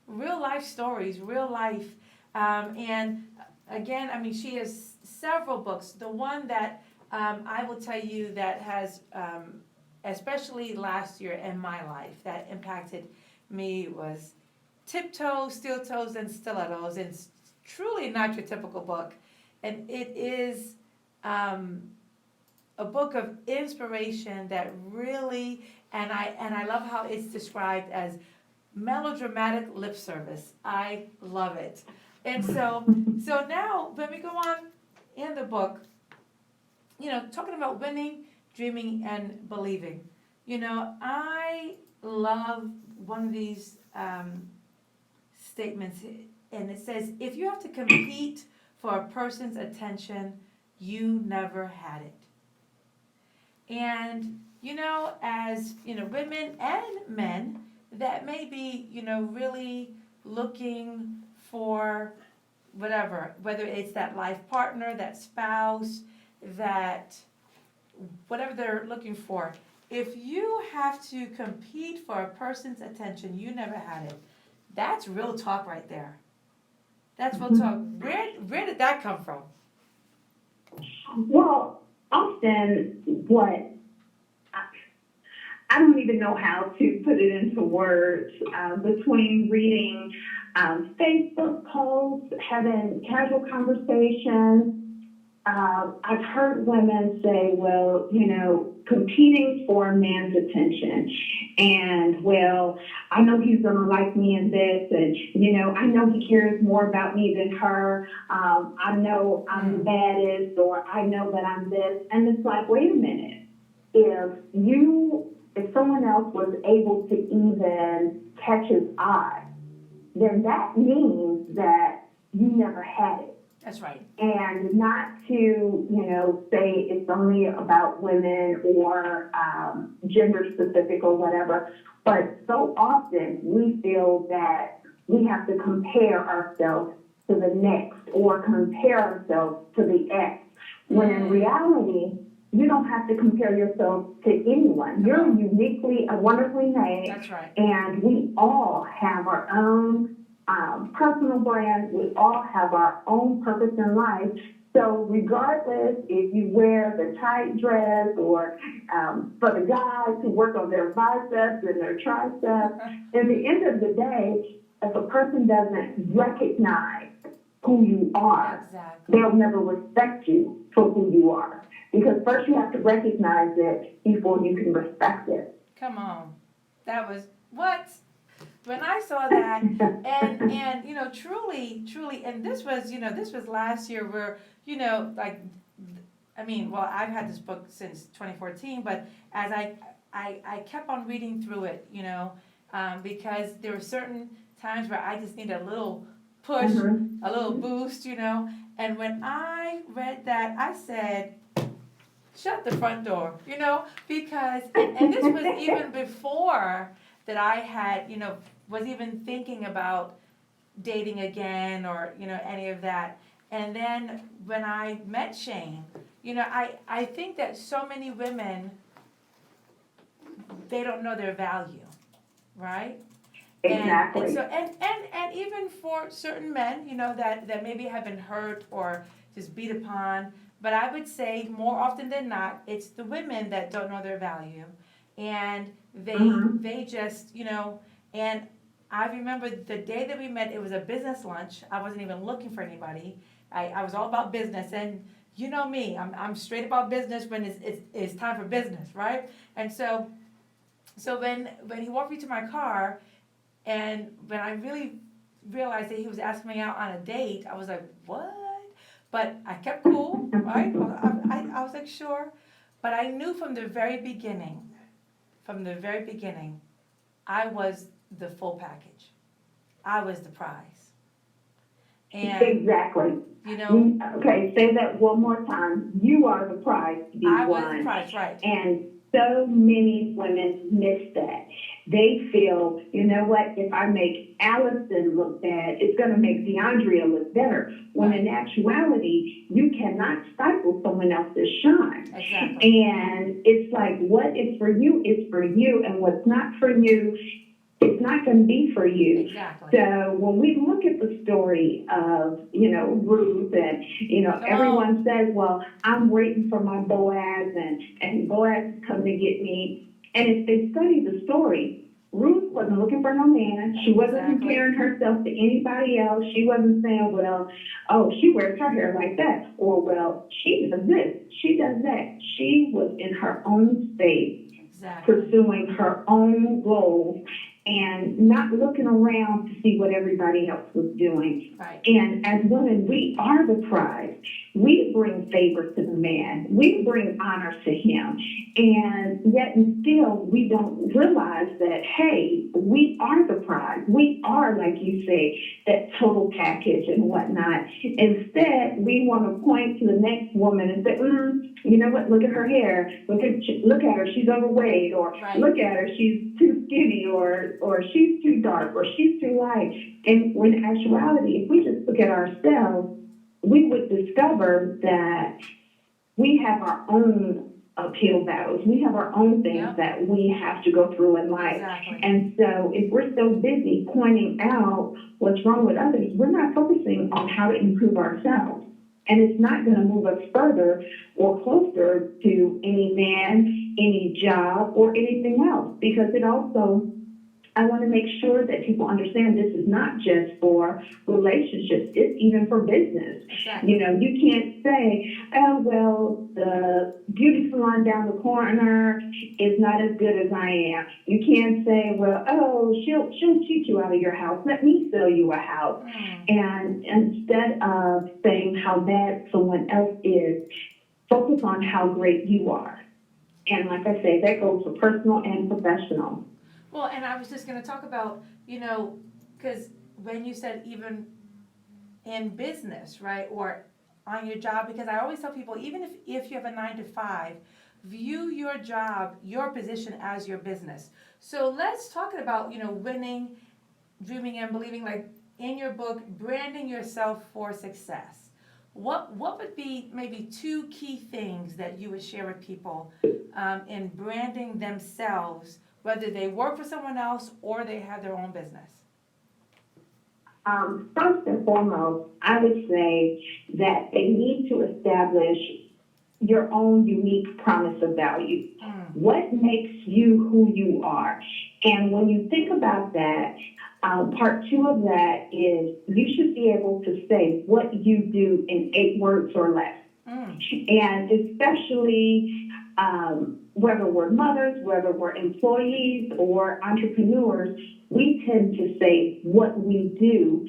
real life stories, real life. And again, I mean, she has several books. The one that I will tell you that has, especially last year in my life, that impacted me was Tiptoes, Steel Toes, and Stilettos. And it's truly not your typical book. And it is a book of inspiration that really, and I love how it's described as melodramatic lip service. I love it. And so now when we go on in the book, talking about winning, dreaming, and believing. I love one of these statements, and it says, if you have to compete for a person's attention, you never had it. And, as, women and men that may be, really looking for whatever, whether it's that life partner, that spouse, that whatever they're looking for. If you have to compete for a person's attention, you never had it. That's real talk right there. That's real talk. Where did that come from? Well, often I don't even know how to put it into words, between reading Facebook posts, having casual conversations. I've heard women say, well, competing for a man's attention. And, well, I know he's going to like me in this. And, I know he cares more about me than her. I know I'm the baddest, or I know that I'm this. And it's like, wait a minute. If someone else was able to even catch his eye, then that means that you never had it. That's right. And not to, say it's only about women or gender specific or whatever, but so often we feel that we have to compare ourselves to the next or compare ourselves to the ex, when in reality, you don't have to compare yourself to anyone. You're uniquely and wonderfully made. That's right. And we all have our own personal brand. We all have our own purpose in life. So regardless if you wear the tight dress or for the guys who work on their biceps and their triceps, at the end of the day, if a person doesn't recognize who you are, exactly, they'll never respect you for who you are. Because first you have to recognize it before you can respect it. Come on. That was, what? When I saw that, and truly, and this was last year where, I've had this book since 2014, but as I kept on reading through it, because there were certain times where I just needed a little push, a little boost, and when I read that, I said, shut the front door, because, and this was even before that I had, was even thinking about dating again or, any of that. And then when I met Shane, I think that so many women, they don't know their value, right? Exactly. And so, and even for certain men, that maybe have been hurt or just beat upon, but I would say more often than not, it's the women that don't know their value. And they just, and I remember the day that we met, it was a business lunch. I wasn't even looking for anybody. I was all about business, and you know me, I'm straight about business when it's time for business, right? And so when he walked me to my car, and when I really realized that he was asking me out on a date, I was like, what? But I kept cool, right? I was like, sure. But I knew from the very beginning, I was the full package. I was the prize. And exactly. Okay, say that one more time. You are the prize to be won. I was the prize, right. And so many women miss that. They feel, you know what, if I make Alison look bad, it's going to make Deondriea look better. When in actuality, you cannot stifle someone else's shine. Exactly. And it's like, what is for you is for you, and what's not for you, it's not going to be for you. Exactly. So when we look at the story of, Ruth and, everyone says, well, I'm waiting for my Boaz and Boaz is coming to get me. And if they study the story, Ruth wasn't looking for no man. She wasn't comparing herself to anybody else. She wasn't saying, well, oh, she wears her hair like that. Or, well, she does this. She does that. She was in her own space, pursuing her own goals and not looking around to see what everybody else was doing. Right. And as women, we are the prize. We bring favor to the man. We bring honor to him. And yet and still, we don't realize that, hey, we are the prize. We are, like you say, that total package and whatnot. Instead, we want to point to the next woman and say, you know what, look at her hair. Look at her, she's overweight. Or look at her, she's too skinny. Or she's too dark. Or she's too light. And in actuality, if we just look at ourselves, we would discover that we have our own uphill battles. We have our own things that we have to go through in life. Exactly. And so if we're so busy pointing out what's wrong with others, we're not focusing on how to improve ourselves. And it's not going to move us further or closer to any man, any job, or anything else. Because it also, I want to make sure that people understand this is not just for relationships, it's even for business. Exactly. You can't say, oh, well, the beauty salon down the corner is not as good as I am. You can't say, well, oh, she'll cheat you out of your house. Let me sell you a house. And instead of saying how bad someone else is, focus on how great you are. And like I say, that goes for personal and professional. Well, and I was just going to talk about, because when you said even in business, right, or on your job, because I always tell people, even if you have a 9 to 5, view your job, your position as your business. So let's talk about, winning, dreaming, and believing, like in your book, branding yourself for success. What would be maybe 2 key things that you would share with people in branding themselves, whether they work for someone else or they have their own business? First and foremost, I would say that they need to establish your own unique promise of value. What makes you who you are? And when you think about that, part 2 of that is you should be able to say what you do in 8 words or less. And especially whether we're mothers, whether we're employees or entrepreneurs, we tend to say what we do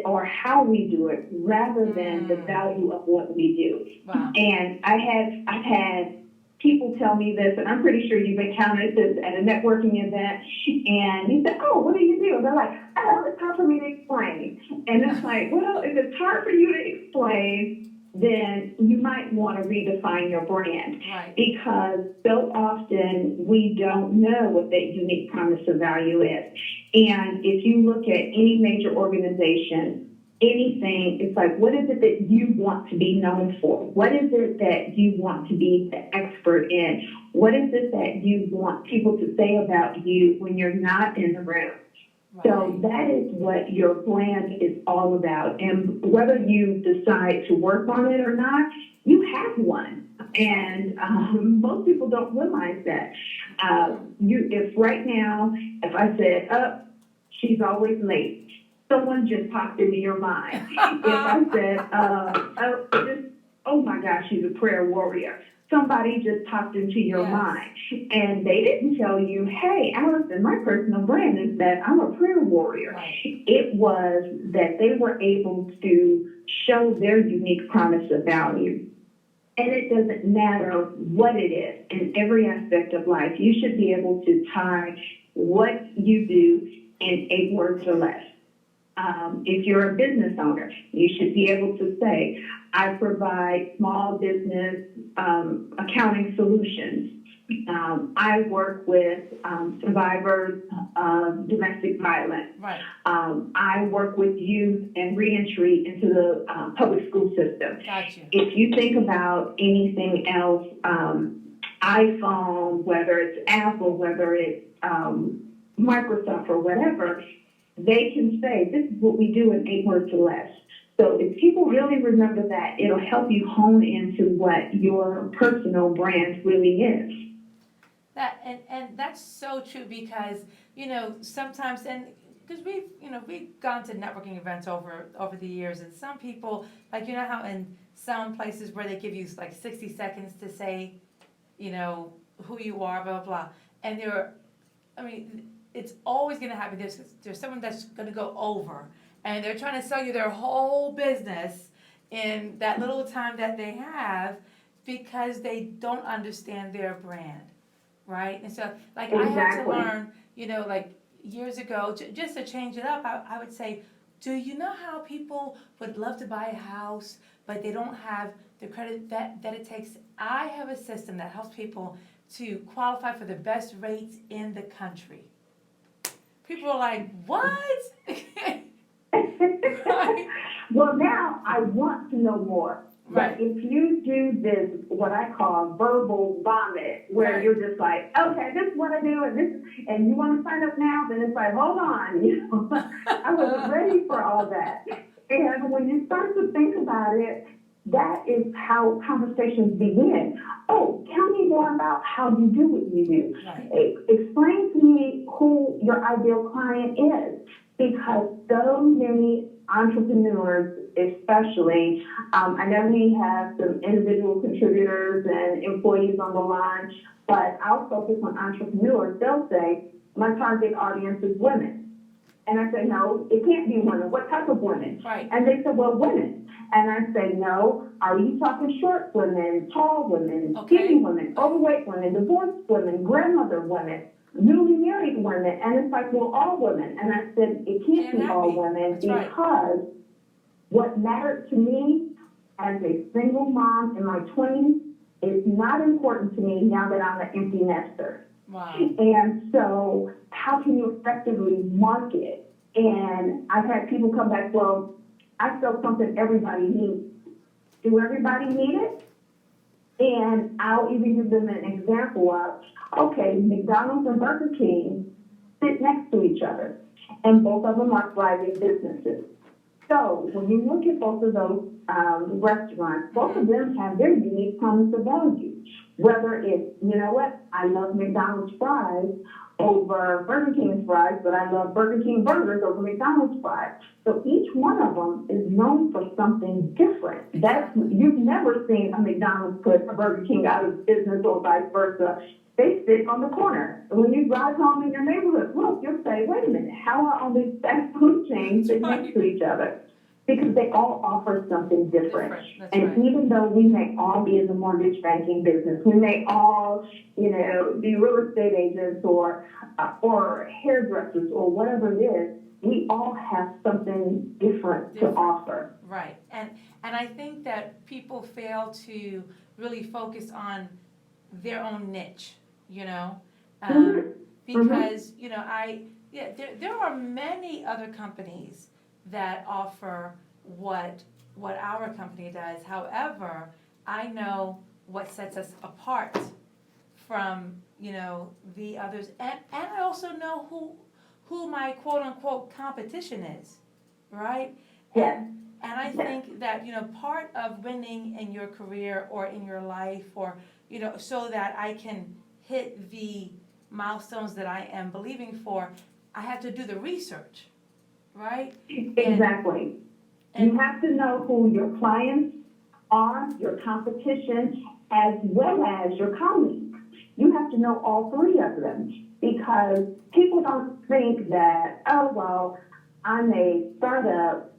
or how we do it rather than the value of what we do. Wow. And I've had people tell me this, and I'm pretty sure you've encountered this at a networking event, and you say, oh, what do you do? And they're like, oh, it's hard for me to explain. And it's like, well, if it's hard for you to explain, then you might want to redefine your brand. Right. Because so often we don't know what that unique promise of value is. And if you look at any major organization, anything, it's like, what is it that you want to be known for? What is it that you want to be the expert in? What is it that you want people to say about you when you're not in the room? Right. So that is what your brand is all about. And whether you decide to work on it or not, you have one. And most people don't realize that. If right now, if I said, oh, she's always late, someone just popped into your mind. If I said, oh my gosh, she's a prayer warrior, somebody just popped into your mind. And they didn't tell you, hey, Alison, my personal brand is that I'm a prayer warrior. Right. It was that they were able to show their unique promise of value. And it doesn't matter what it is in every aspect of life. You should be able to tie what you do in 8 words or less. If you're a business owner, you should be able to say, I provide small business accounting solutions. I work with survivors of domestic violence. Right. I work with youth and reentry into the public school system. Gotcha. If you think about anything else, iPhone, whether it's Apple, whether it's Microsoft or whatever, they can say, this is what we do in 8 words or less. So if people really remember that, it'll help you hone into what your personal brand really is. And that's so true because, sometimes, and because we've gone to networking events over the years, and some people, like, how in some places where they give you like 60 seconds to say, who you are, blah, blah, blah. And it's always going to happen. There's someone that's going to go over, and they're trying to sell you their whole business in that little time that they have because they don't understand their brand, right? And so, like, Exactly. I had to learn, like years ago, just to change it up, I would say, do you know how people would love to buy a house, but they don't have the credit that it takes? I have a system that helps people to qualify for the best rates in the country. People are like, what? Right? Well, now I want to know more. Right. But if you do this, what I call verbal vomit, where Right. you're just like, okay, this is what I do, and you want to sign up now, then it's like, hold on, I wasn't ready for all that. And when you start to think about it, that is how conversations begin. Oh, tell me more about how you do what you do. Right. Explain to me who your ideal client is, because so many entrepreneurs, especially, I know we have some individual contributors and employees on the line, but I'll focus on entrepreneurs. They'll say, my target audience is women. And I say, no, it can't be women. What type of women? Right. And they said, well, women. And I say, no, are you talking short women, tall women, skinny women, overweight women, divorced women, grandmother women, newly married women? And it's like, well, all women. And I said, it can't be all women. That's because what mattered to me as a single mom in my 20s is not important to me now that I'm an empty nester. Wow. And so how can you effectively market? And I've had people come back, well, I sell something everybody needs. Do everybody need it? And I'll even give them an example of, okay, McDonald's and Burger King sit next to each other, and both of them are thriving businesses. So when you look at both of those restaurants, both of them have their unique promise of value. Whether it's, I love McDonald's fries over Burger King's fries, but I love Burger King burgers over McDonald's fries. So each one of them is known for something different. You've never seen a McDonald's put a Burger King out of business or vice versa. They sit on the corner. And when you drive home in your neighborhood, look, you'll say, wait a minute, how are all these fast food chains sit next to each other? Because they all offer something different. And even though we may all be in the mortgage banking business, we may all, be real estate agents or hairdressers or whatever it is, we all have something different to offer. Right. And I think that people fail to really focus on their own niche, because, there are many other companies that offer what our company does. However, I know what sets us apart from, the others. And I also know who my quote unquote competition is, right? Yes. And I think that, part of winning in your career or in your life or, so that I can hit the milestones that I am believing for, I have to do the research, right? Exactly. And you have to know who your clients are, your competition, as well as your colleagues. You have to know all three of them, because people don't think that, oh, well, I'm a startup,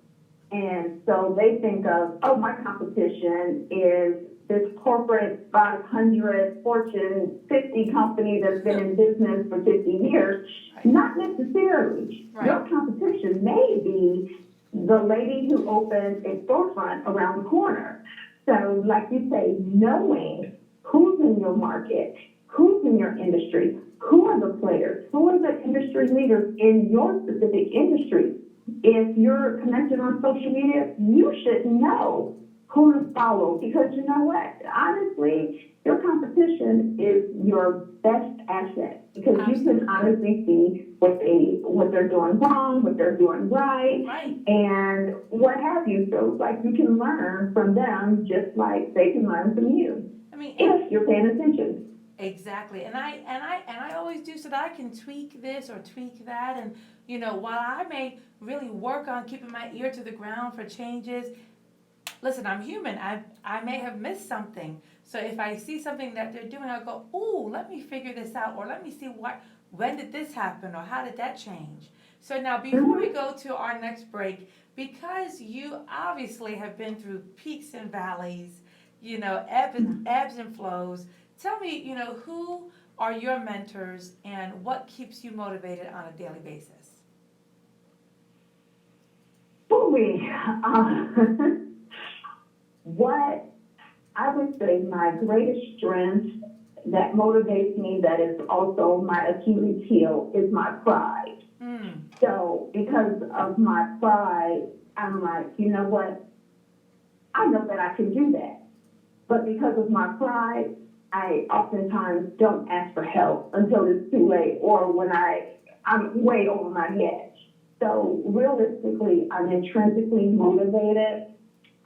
and so they think of, oh, my competition is this corporate 500 Fortune 50 company that's been in business for 50 years. Right. Not necessarily. Right. Your competition may be the lady who opens a storefront around the corner. So, like you say, knowing who's in your market, who's in your industry, who are the players, who are the industry leaders in your specific industry. If you're connected on social media, you should know who to follow, because you know what? Honestly, your competition is your best asset because you Absolutely. can honestly see what they're doing wrong, what they're doing right, Right. and what have you. So like you can learn from them just like they can learn from you I mean, if you're paying attention. exactly, and I always do so that I can tweak this or tweak that, and you know, while I may really work on keeping my ear to the ground for changes, listen, I'm human. I may have missed something. So if I see something that they're doing, I'll go, ooh, let me figure this out, or let me see when did this happen, or how did that change. So now, before we go to our next break, because you obviously have been through peaks and valleys, you know, ebbs and flows. Tell me, you know, who are your mentors and what keeps you motivated on a daily basis? Boy, what I would say my greatest strength that motivates me, that is also my Achilles heel, is my pride. Mm. So because of my pride, I'm like, you know what? I know that I can do that. But because of my pride, I oftentimes don't ask for help until it's too late or when I'm way over my head. So realistically, I'm intrinsically motivated.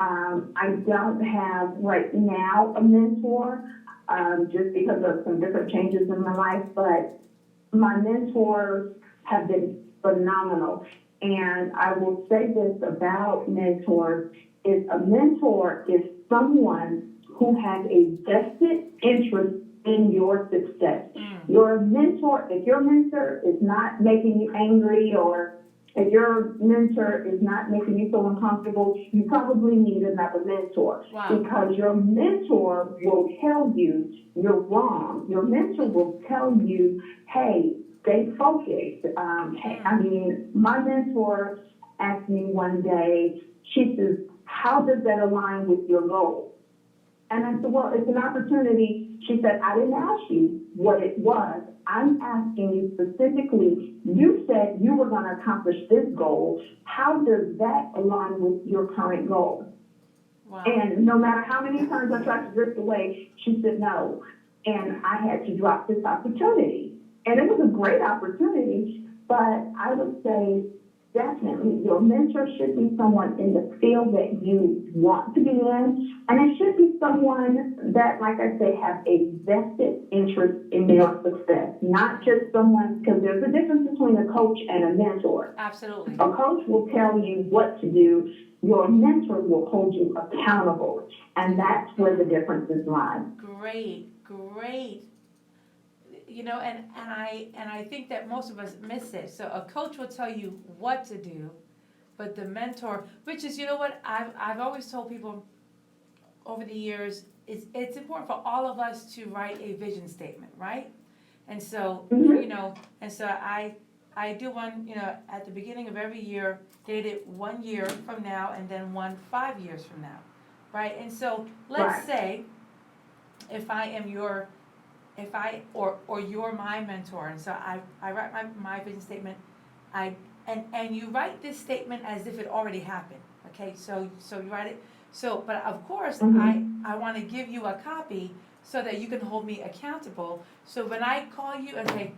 I don't have right now a mentor, just because of some different changes in my life, but my mentors have been phenomenal. And I will say this about mentors, is a mentor is someone who has a vested interest in your success. Your mentor, if your mentor is not making you angry or if your mentor is not making you feel uncomfortable, you probably need another mentor. Wow. Because your mentor will tell you you're wrong. Your mentor will tell you, hey, stay focused. My mentor asked me one day, she says, how does that align with your goals? And I said, well, it's an opportunity. She said, I didn't ask you what it was. I'm asking you specifically, you said you were going to accomplish this goal. How does that align with your current goal? Wow. And no matter how many times I tried to drift away, she said no. And I had to drop this opportunity. And it was a great opportunity, but I would say definitely your mentor should be someone in the field that you want to be in. And it should be someone that, like I say, have a vested interest in your success, not just someone, because there's a difference between a coach and a mentor. Absolutely. A coach will tell you what to do. Your mentor will hold you accountable. And that's where the differences lie. Great. You know, and I think that most of us miss it. So a coach will tell you what to do, but the mentor, which is, you know what, I've always told people over the years, it's important for all of us to write a vision statement, right? And so, you know, and so I do one, you know, at the beginning of every year, dated 1 year from now, and then 5 years from now, right? And so let's say if I am you're my mentor, and so I write my vision statement, and you write this statement as if it already happened, okay? So you write it, but of course, I want to give you a copy so that you can hold me accountable. So when I call you and say,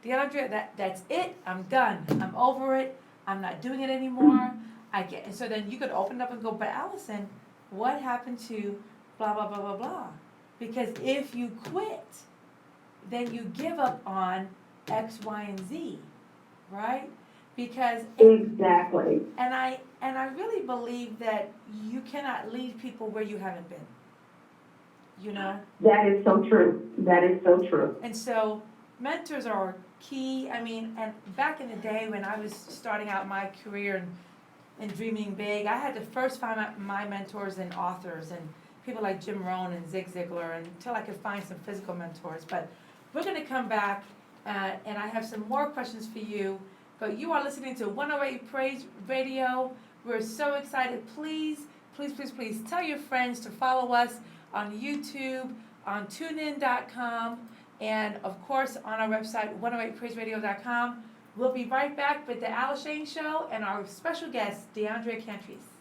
Deondriea, that's it, I'm done, I'm over it, I'm not doing it anymore, and so then you could open up and go, but Alison, what happened to blah, blah, blah, blah, blah? Because if you quit, then you give up on X, Y, and Z, right? Because exactly. And I really believe that you cannot lead people where you haven't been. You know? That is so true. That is so true. And so mentors are key. I mean, and back in the day when I was starting out my career and dreaming big, I had to first find my mentors and authors and people like Jim Rohn and Zig Ziglar until I could find some physical mentors. But we're going to come back and I have some more questions for you. But you are listening to 108 Praise Radio. We're so excited. Please tell your friends to follow us on YouTube, on tunein.com, and of course on our website, 108praiseradio.com. We'll be right back with the AliShane Show and our special guest, Deondriea Cantrice.